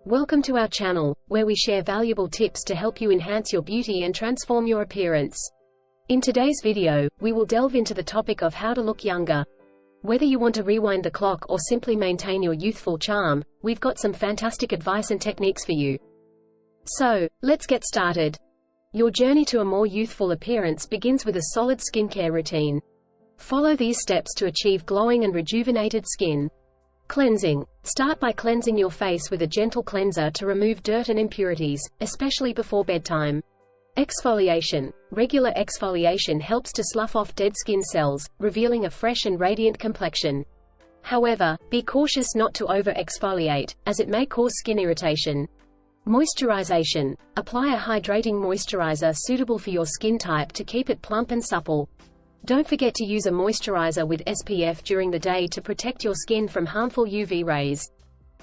Welcome to our channel, where we share valuable tips to help you enhance your beauty and transform your appearance. In today's video, we will delve into the topic of how to look younger. Whether you want to rewind the clock or simply maintain your youthful charm, we've got some fantastic advice and techniques for you. So, let's get started. Your journey to a more youthful appearance begins with a solid skincare routine. Follow these steps to achieve glowing and rejuvenated skin. Cleansing. Start by cleansing your face with a gentle cleanser to remove dirt and impurities, especially before bedtime. Exfoliation. Regular exfoliation helps to slough off dead skin cells, revealing a fresh and radiant complexion. However, be cautious not to over-exfoliate, as it may cause skin irritation. Moisturization. Apply a hydrating moisturizer suitable for your skin type to keep it plump and supple. Don't forget to use a moisturizer with SPF during the day to protect your skin from harmful UV rays.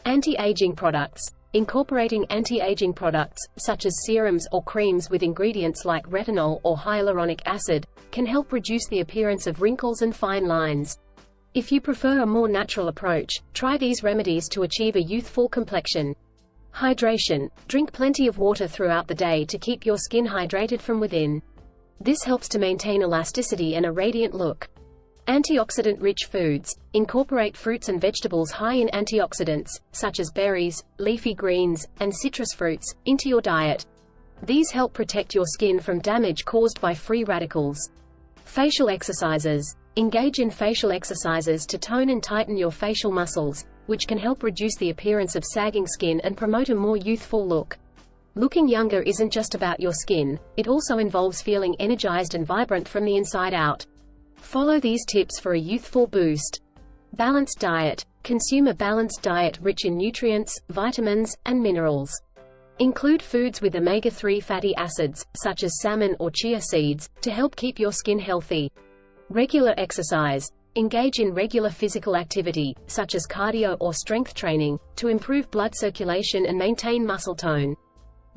Anti-aging products. Incorporating anti-aging products, such as serums or creams with ingredients like retinol or hyaluronic acid, can help reduce the appearance of wrinkles and fine lines. If you prefer a more natural approach, try these remedies to achieve a youthful complexion. Hydration. Drink plenty of water throughout the day to keep your skin hydrated from within. This helps to maintain elasticity and a radiant look. Antioxidant-rich foods. Incorporate fruits and vegetables high in antioxidants, such as berries, leafy greens, and citrus fruits, into your diet. These help protect your skin from damage caused by free radicals. Facial exercises. Engage in facial exercises to tone and tighten your facial muscles, which can help reduce the appearance of sagging skin and promote a more youthful look. Looking younger isn't just about your skin, it also involves feeling energized and vibrant from the inside out. Follow these tips for a youthful boost. Balanced diet. Consume a balanced diet rich in nutrients, vitamins, and minerals. Include foods with omega-3 fatty acids, such as salmon or chia seeds, to help keep your skin healthy. Regular exercise. Engage in regular physical activity, such as cardio or strength training, to improve blood circulation and maintain muscle tone.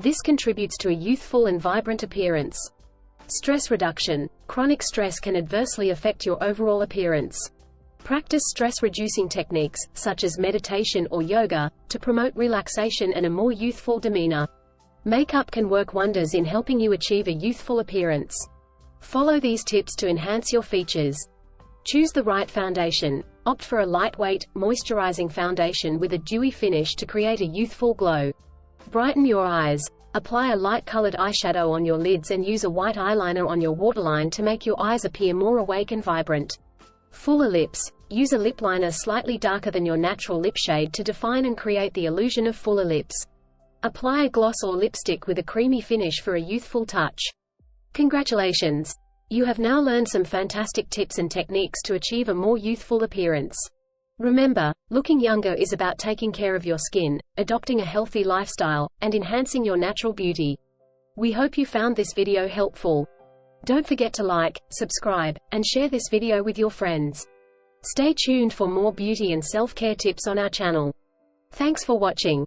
This contributes to a youthful and vibrant appearance. Stress reduction. Chronic stress can adversely affect your overall appearance. Practice stress-reducing techniques, such as meditation or yoga, to promote relaxation and a more youthful demeanor. Makeup can work wonders in helping you achieve a youthful appearance. Follow these tips to enhance your features. Choose the right foundation. Opt for a lightweight, moisturizing foundation with a dewy finish to create a youthful glow. Brighten your eyes. Apply a light-colored eyeshadow on your lids and use a white eyeliner on your waterline to make your eyes appear more awake and vibrant. Fuller lips. Use a lip liner slightly darker than your natural lip shade to define and create the illusion of fuller lips. Apply a gloss or lipstick with a creamy finish for a youthful touch. Congratulations! You have now learned some fantastic tips and techniques to achieve a more youthful appearance. Remember, looking younger is about taking care of your skin, adopting a healthy lifestyle, and enhancing your natural beauty. We hope you found this video helpful. Don't forget to like, subscribe, and share this video with your friends. Stay tuned for more beauty and self-care tips on our channel. Thanks for watching.